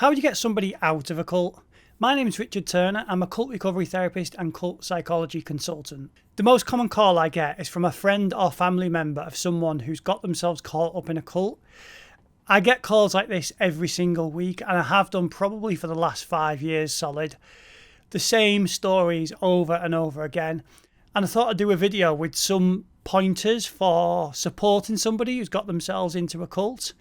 How would you get somebody out of a cult? My name is Richard Turner. I'm a cult recovery therapist and cult psychology consultant. The most common call I get is from a friend or family member of someone who's got themselves caught up in a cult. I get calls like this every single week, and I have done probably for the last 5 years solid. The same stories over and over again. And I thought I'd do a video with some pointers for supporting somebody who's got themselves into a cult.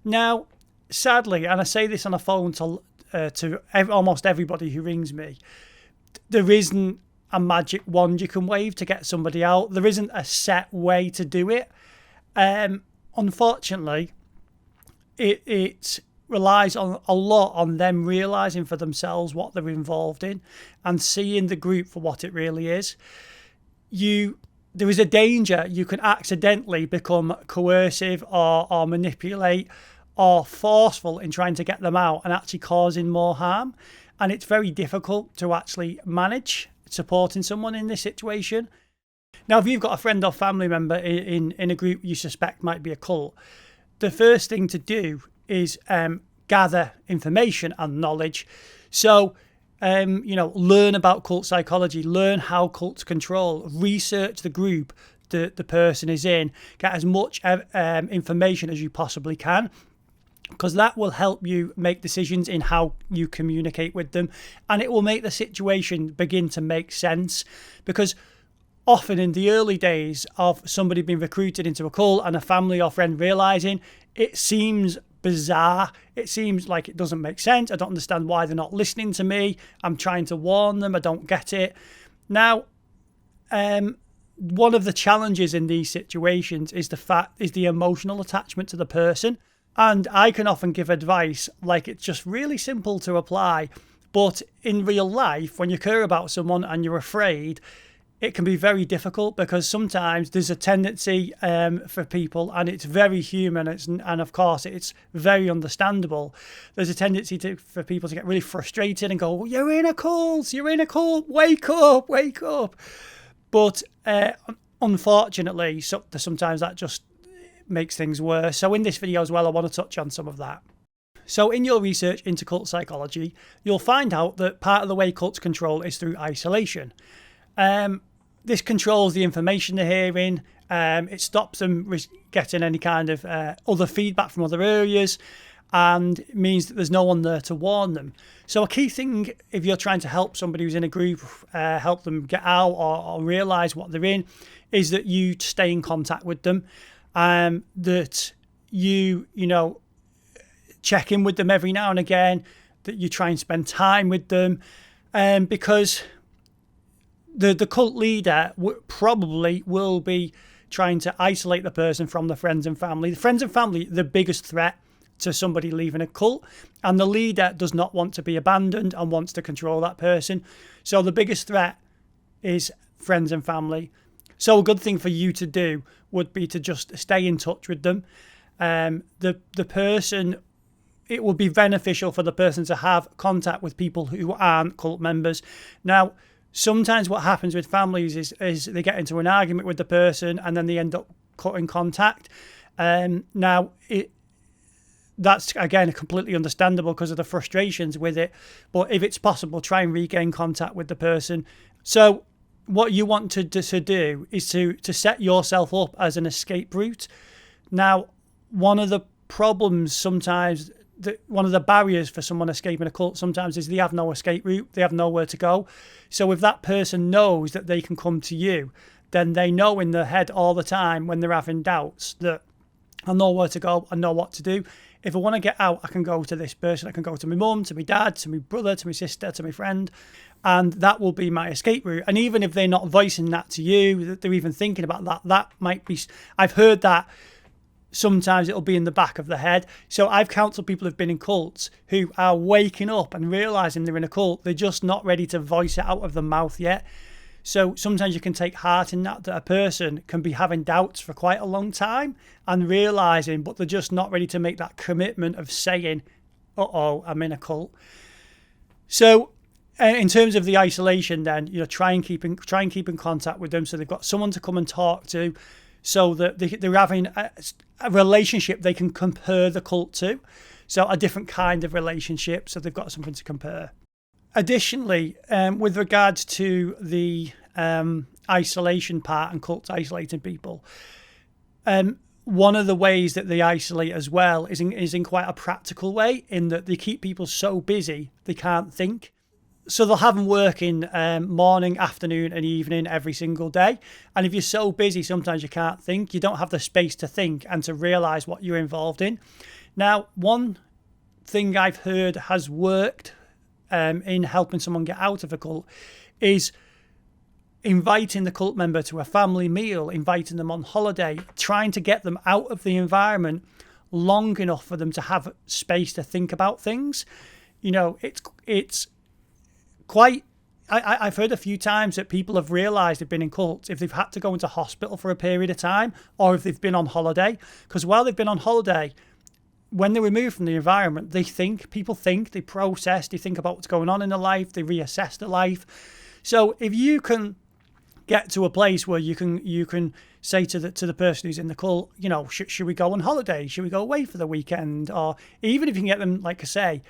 Now, sadly, and I say this on a phone to almost everybody who rings me, there isn't a magic wand you can wave to get somebody out. There isn't a set way to do it. Unfortunately, it relies a lot on them realising for themselves what they're involved in and seeing the group for what it really is. There is a danger you can accidentally become coercive or manipulate or forceful in trying to get them out and actually causing more harm. And it's very difficult to actually manage supporting someone in this situation. Now, if you've got a friend or family member in a group you suspect might be a cult, the first thing to do is gather information and knowledge. So, learn about cult psychology, learn how cults control, research the group the person is in, get as much information as you possibly can, because that will help you make decisions in how you communicate with them, and it will make the situation begin to make sense. Because often in the early days of somebody being recruited into a cult and a family or friend realising, it seems bizarre. It seems like it doesn't make sense. I don't understand why they're not listening to me. I'm trying to warn them. I don't get it. Now, one of the challenges in these situations is the emotional attachment to the person. And I can often give advice like it's just really simple to apply. But in real life, when you care about someone and you're afraid, it can be very difficult, because sometimes there's a tendency for people, and it's very human, and of course it's very understandable. There's a tendency for people to get really frustrated and go, "You're in a cult, wake up." But unfortunately, sometimes that just makes things worse. So in this video as well, I want to touch on some of that. So in your research into cult psychology, you'll find out that part of the way cults control is through isolation. This controls the information they're hearing. It stops them getting any kind of other feedback from other areas, and means that there's no one there to warn them. So a key thing, if you're trying to help somebody who's in a group, help them get out or realise what they're in, is that you stay in contact with them, that you check in with them every now and again, that you try and spend time with them, because the cult leader probably will be trying to isolate the person from the friends and family. The friends and family, the biggest threat to somebody leaving a cult, and the leader does not want to be abandoned and wants to control that person. So the biggest threat is friends and family. So a good thing for you to do would be to just stay in touch with them. The person, it would be beneficial for the person to have contact with people who aren't cult members. Now, sometimes what happens with families is they get into an argument with the person and then they end up cutting contact. That's, again, completely understandable because of the frustrations with it. But if it's possible, try and regain contact with the person. So what you want to do is to set yourself up as an escape route. Now, one of the problems sometimes, one of the barriers for someone escaping a cult sometimes is they have no escape route. They have nowhere to go. So if that person knows that they can come to you, then they know in their head all the time when they're having doubts that I know where to go, I know what to do. If I want to get out, I can go to this person. I can go to my mum, to my dad, to my brother, to my sister, to my friend, and that will be my escape route. And even if they're not voicing that to you, that they're even thinking about that, that might be, I've heard that sometimes it'll be in the back of the head. So I've counseled people who've been in cults who are waking up and realising they're in a cult. They're just not ready to voice it out of the mouth yet. So sometimes you can take heart in that a person can be having doubts for quite a long time and realising, but they're just not ready to make that commitment of saying, uh-oh, I'm in a cult. So in terms of the isolation then, try and keep in contact with them so they've got someone to come and talk to, so that they're having a relationship they can compare the cult to. So a different kind of relationship, so they've got something to compare. Additionally, with regards to the isolation part and cults isolating people, one of the ways that they isolate as well is in quite a practical way, in that they keep people so busy they can't think. So they'll have them working morning, afternoon and evening every single day. And if you're so busy, sometimes you can't think. You don't have the space to think and to realise what you're involved in. Now, one thing I've heard has worked in helping someone get out of a cult is inviting the cult member to a family meal, inviting them on holiday, trying to get them out of the environment long enough for them to have space to think about things. It's quite... I've heard a few times that people have realised they've been in cults if they've had to go into hospital for a period of time, or if they've been on holiday. Because while they've been on holiday, when they're removed from the environment, people think, they process, they think about what's going on in their life, they reassess their life. So if you can get to a place where you can say to the person who's in the cult, should we go on holiday? Should we go away for the weekend? Or even if you can get them, like I say,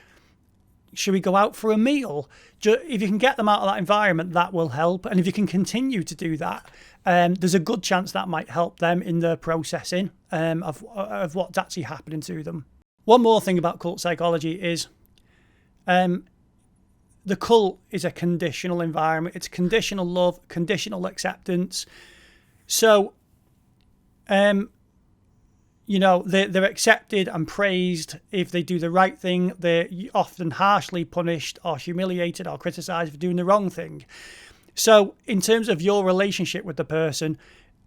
should we go out for a meal? If you can get them out of that environment, that will help. And if you can continue to do that, there's a good chance that might help them in the processing of what's actually happening to them. One more thing about cult psychology is the cult is a conditional environment. It's conditional love, conditional acceptance. So, they're accepted and praised if they do the right thing. They're often harshly punished or humiliated or criticised for doing the wrong thing. So in terms of your relationship with the person,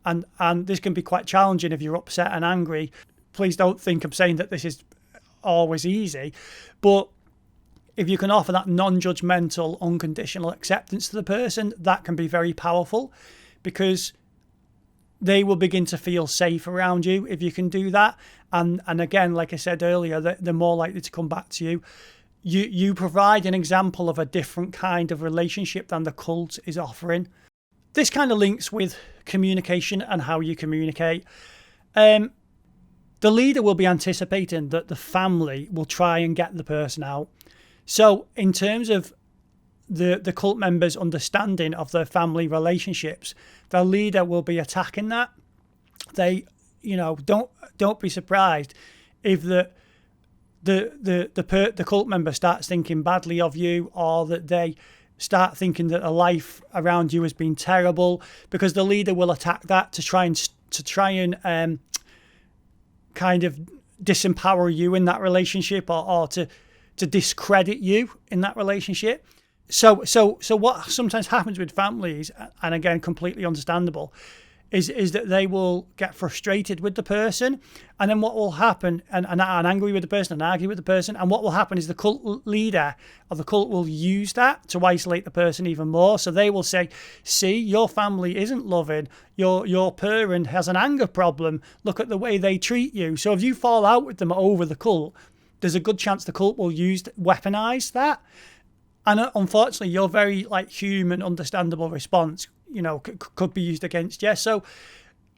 and this can be quite challenging if you're upset and angry, please don't think I'm saying that this is always easy, but if you can offer that non-judgmental, unconditional acceptance to the person, that can be very powerful, because they will begin to feel safe around you if you can do that. And again, like I said earlier, they're more likely to come back to you. You provide an example of a different kind of relationship than the cult is offering. This kind of links with communication and how you communicate. The leader will be anticipating that the family will try and get the person out. So in terms of the cult members' understanding of their family relationships, the leader will be attacking that. They, don't be surprised if the cult member starts thinking badly of you, or that they start thinking that a life around you has been terrible, because the leader will attack that to try and kind of disempower you in that relationship, or to discredit you in that relationship. So what sometimes happens with families, and again, completely understandable, is that they will get frustrated with the person, and then what will happen, and angry with the person and argue with the person, and what will happen is the cult leader of the cult will use that to isolate the person even more. So they will say, see, your family isn't loving, your parent has an anger problem, look at the way they treat you. So if you fall out with them over the cult, there's a good chance the cult will weaponize that. And unfortunately, your very human, understandable response, could be used against you. So,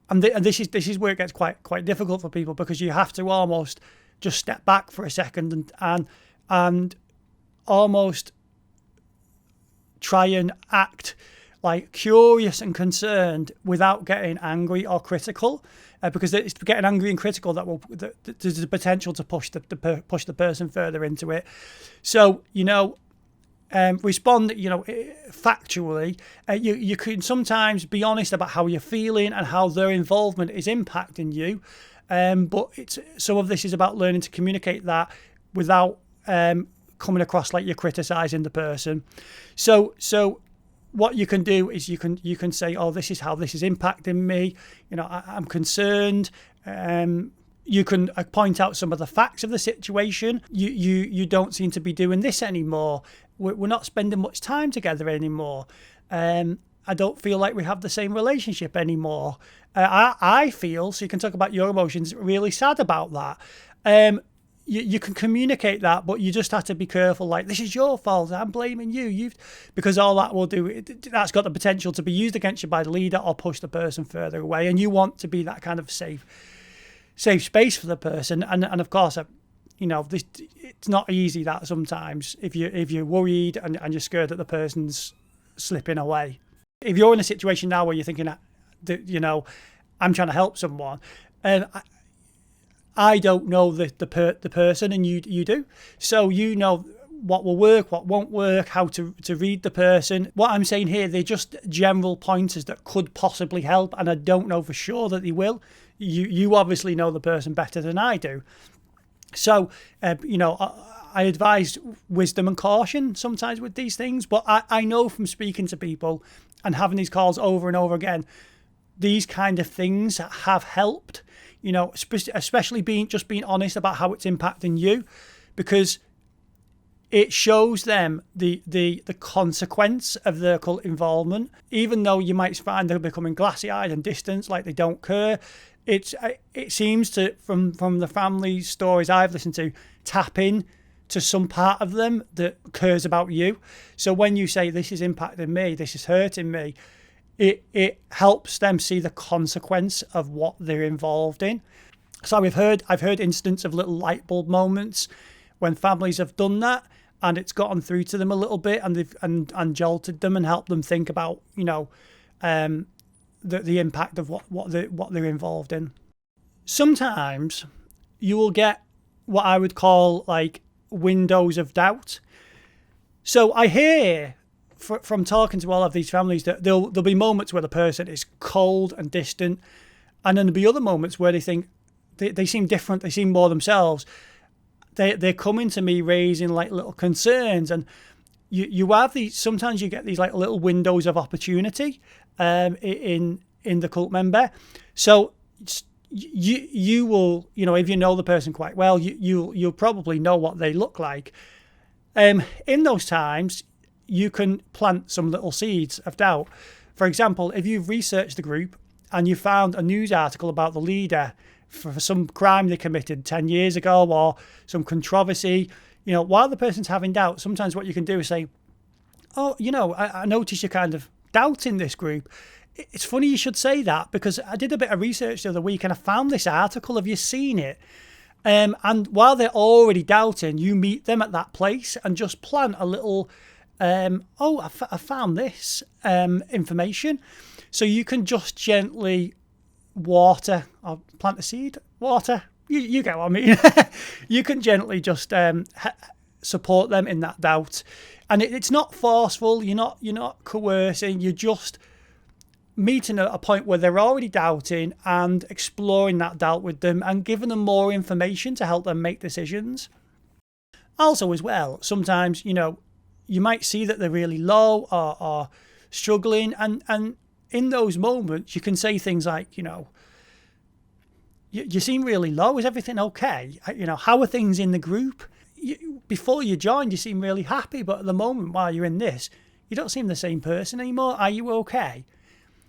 and this is where it gets quite difficult for people, because you have to almost just step back for a second and almost try and act curious and concerned without getting angry or critical, because it's getting angry and critical there's the potential to push the person further into it. So respond factually. You can sometimes be honest about how you're feeling and how their involvement is impacting you, but some of this is about learning to communicate that without coming across like you're criticizing the person. So what you can do is you can say, oh, this is how this is impacting me, I'm concerned. You can point out some of the facts of the situation. You don't seem to be doing this anymore. We're not spending much time together anymore. I don't feel like we have the same relationship anymore. I feel, so you can talk about your emotions, really sad about that. You can communicate that, but you just have to be careful. This is your fault. I'm blaming you. Because all that will do, that's got the potential to be used against you by the leader or push the person further away. And you want to be that kind of safe space for the person. And of course, this, it's not easy that sometimes if you're worried and you're scared that the person's slipping away. If you're in a situation now where you're thinking that, I'm trying to help someone, and I don't know the person, and you do, so what will work, what won't work, how to read the person. What I'm saying here, they're just general pointers that could possibly help, and I don't know for sure that they will. You obviously know the person better than I do. So, I advise wisdom and caution sometimes with these things, but I know from speaking to people and having these calls over and over again, these kind of things have helped, especially being honest about how it's impacting you, because it shows them the consequence of their occult involvement. Even though you might find they're becoming glassy-eyed and distant, like they don't care, it seems to, from the family stories I've listened to, tap in to some part of them that cares about you. So when you say, this is impacting me, this is hurting me, it helps them see the consequence of what they're involved in. So I've heard instances of little light bulb moments when families have done that, and it's gotten through to them a little bit, and they've and jolted them and helped them think about the impact of what they're involved in. Sometimes you will get what I would call like windows of doubt. So I hear from talking to all of these families that there'll be moments where the person is cold and distant, and then there'll be other moments where they think they seem different, they seem more themselves. They're coming to me raising like little concerns, and you have these. Sometimes you get these like little windows of opportunity in the cult member. So you will, if you know the person quite well, you'll probably know what they look like. In those times, you can plant some little seeds of doubt. For example, if you've researched the group and you found a news article about the leader for some crime they committed 10 years ago, or some controversy, while the person's having doubt, sometimes what you can do is say, oh, I notice you're kind of doubting this group. It's funny you should say that, because I did a bit of research the other week and I found this article. Have you seen it? And while they're already doubting, you meet them at that place and just plant a little, I found this information. So you can just gently water or plant a seed, water. You get what I mean. You can gently just support them in that doubt, and it's not forceful. You're not coercing. You're just meeting at a point where they're already doubting and exploring that doubt with them and giving them more information to help them make decisions. Also, as well, sometimes you might see that they're really low or struggling, and in those moments you can say things like, you seem really low. Is everything okay? How are things in the group? Before you joined, you seem really happy, but at the moment while you're in this, you don't seem the same person anymore. Are you okay?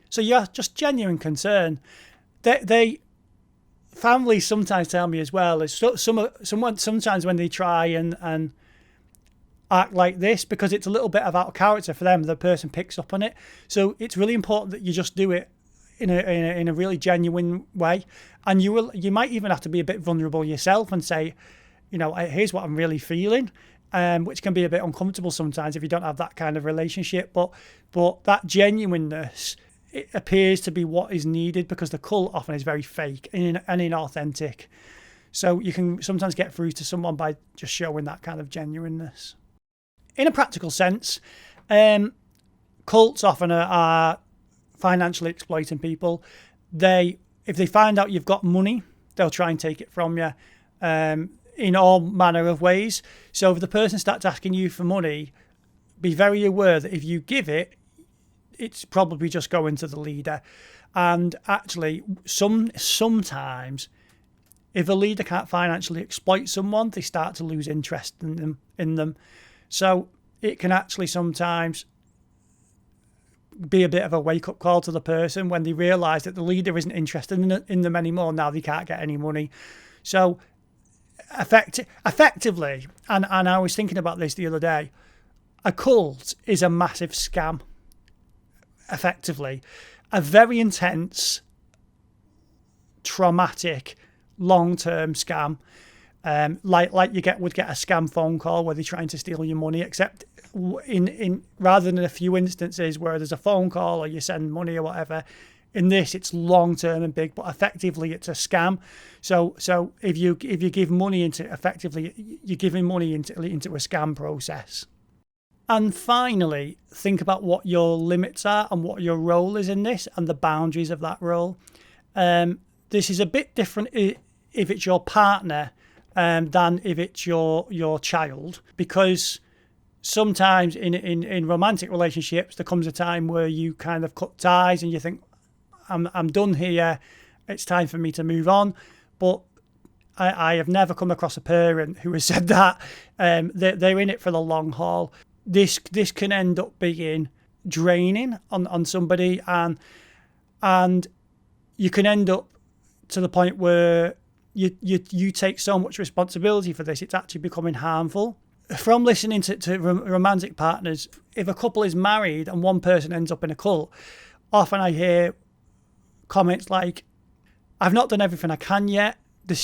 So you're just genuine concern. Families sometimes tell me as well, is sometimes when they try and act like this, because it's a little bit of out of character for them, the person picks up on it. So it's really important that you just do it in a really genuine way, and you might even have to be a bit vulnerable yourself and say, here's what I'm really feeling, which can be a bit uncomfortable sometimes if you don't have that kind of relationship. But that genuineness, it appears to be what is needed, because the cult often is very fake and inauthentic. So you can sometimes get through to someone by just showing that kind of genuineness. In a practical sense, cults often are financially exploiting people. If they find out you've got money, they'll try and take it from you in all manner of ways. So if the person starts asking you for money, be very aware that if you give it, it's probably just going to the leader. And actually, sometimes if a leader can't financially exploit someone, they start to lose interest in them. So it can actually sometimes be a bit of a wake-up call to the person when they realise that the leader isn't interested in them anymore. Now they can't get any money. So effectively, and I was thinking about this the other day, a cult is a massive scam. Effectively, a very intense, traumatic, long-term scam. Like you would get a scam phone call where they're trying to steal your money, except in rather than a few instances where there's a phone call or you send money or whatever. In this, it's long term and big, but effectively it's a scam. So if you give money into, effectively you're giving money into a scam process. And finally, think about what your limits are and what your role is in this and the boundaries of that role. This is a bit different if it's your partner than if it's your child, because sometimes in romantic relationships there comes a time where you kind of cut ties and you think, I'm done here, it's time for me to move on. But I have never come across a parent who has said that. They're in it for the long haul. This can end up being draining on somebody, and you can end up to the point where you take so much responsibility for this, it's actually becoming harmful. From listening to romantic partners, if a couple is married and one person ends up in a cult, often I hear comments like, I've not done everything I can yet.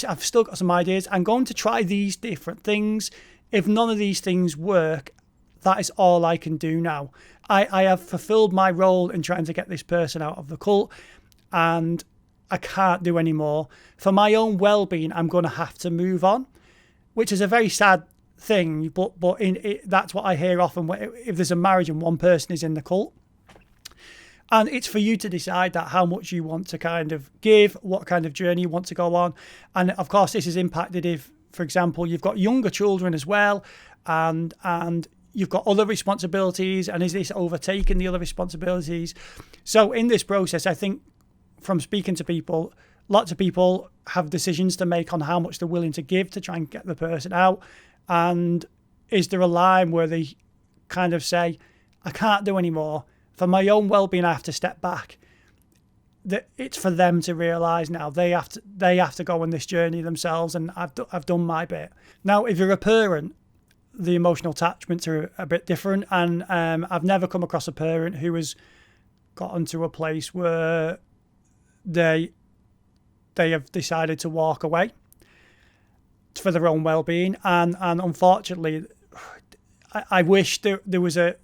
I've still got some ideas. I'm going to try these different things. If none of these things work, that is all I can do now. I have fulfilled my role in trying to get this person out of the cult, and I can't do any more. For my own well-being, I'm going to have to move on, which is a very sad thing. But that's what I hear often if there's a marriage and one person is in the cult. And it's for you to decide that how much you want to kind of give, what kind of journey you want to go on. And of course, this is impacted if, for example, you've got younger children as well, and you've got other responsibilities, and is this overtaking the other responsibilities? So in this process, I think from speaking to people, lots of people have decisions to make on how much they're willing to give to try and get the person out. And is there a line where they kind of say, I can't do any more. For my own well-being, I have to step back. That it's for them to realise now. They have to go on this journey themselves, and I've done my bit. Now, if you're a parent, the emotional attachments are a bit different, and I've never come across a parent who has gotten to a place where they have decided to walk away for their own well-being, and unfortunately, I wish there was a,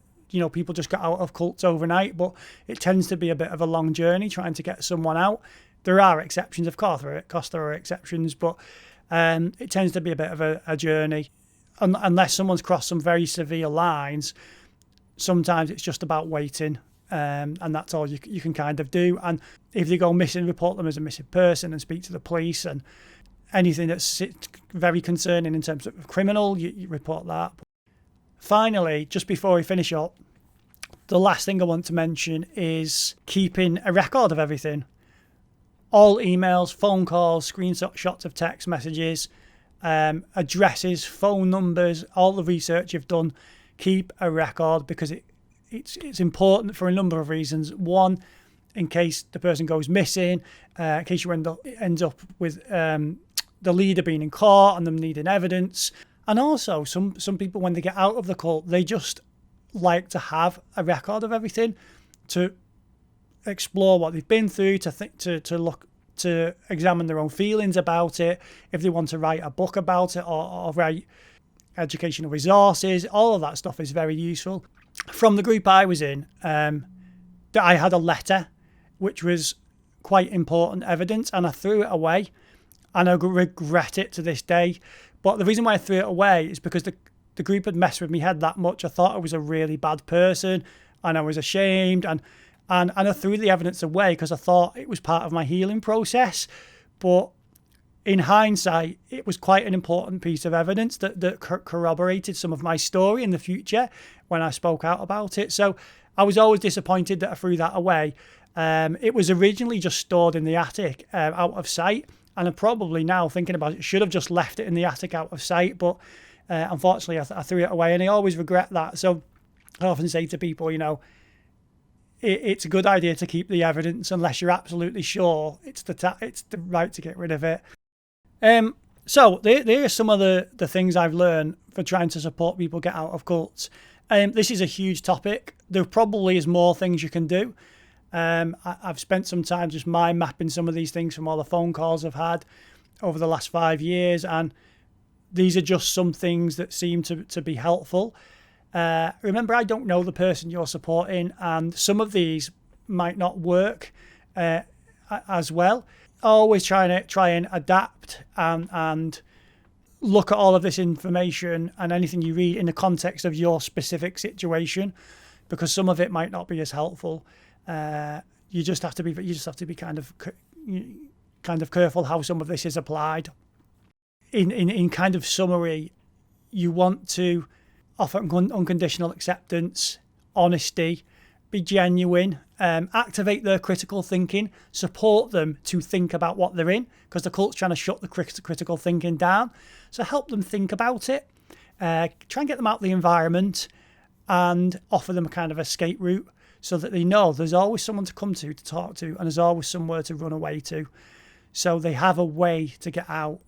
people just got out of cults overnight, but it tends to be a bit of a long journey trying to get someone out. There are exceptions, of course, there are exceptions, but it tends to be a bit of a journey. Unless someone's crossed some very severe lines, sometimes it's just about waiting, and that's all you can kind of do. And if they go missing, report them as a missing person and speak to the police, and anything that's very concerning in terms of criminal, you report that. Finally, just before we finish up, the last thing I want to mention is keeping a record of everything. All emails, phone calls, screenshots of text messages, addresses, phone numbers, all the research you've done. Keep a record, because it's important for a number of reasons. One, in case the person goes missing, in case you end up with the leader being in court and them needing evidence. And also, some people, when they get out of the cult, they just like to have a record of everything, to explore what they've been through, to examine their own feelings about it. If they want to write a book about it, or write educational resources, all of that stuff is very useful. From the group I was in, I had a letter which was quite important evidence, and I threw it away, and I regret it to this day. But the reason why I threw it away is because the group had messed with me head that much. I thought I was a really bad person, and I was ashamed, and I threw the evidence away because I thought it was part of my healing process. But in hindsight, it was quite an important piece of evidence that corroborated some of my story in the future when I spoke out about it. So I was always disappointed that I threw that away. It was originally just stored in the attic, out of sight. And I'm probably now thinking about it, should have just left it in the attic out of sight. But unfortunately, I threw it away, and I always regret that. So I often say to people, it's a good idea to keep the evidence unless you're absolutely sure it's the right to get rid of it. So there are some of the things I've learned for trying to support people get out of cults. This is a huge topic. There probably is more things you can do. I've spent some time just mind mapping some of these things from all the phone calls I've had over the last 5 years, and these are just some things that seem to be helpful. Remember, I don't know the person you're supporting, and some of these might not work as well. Always try and adapt and look at all of this information and anything you read in the context of your specific situation, because some of it might not be as helpful. You just have to be kind of careful how some of this is applied. In kind of summary, you want to offer unconditional acceptance, honesty, be genuine, activate their critical thinking, support them to think about what they're in, because the cult's trying to shut the critical thinking down. So help them think about it, try and get them out of the environment, and offer them a kind of escape route so that they know there's always someone to come to talk to, and there's always somewhere to run away to. So they have a way to get out.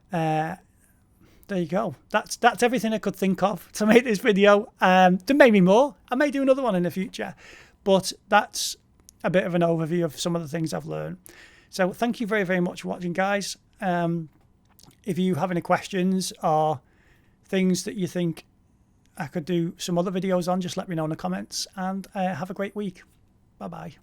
There you go. That's everything I could think of to make this video. There may be more. I may do another one in the future, but that's a bit of an overview of some of the things I've learned. So thank you very, very much for watching, guys. If you have any questions or things that you think I could do some other videos on, just let me know in the comments, and have a great week. Bye-bye.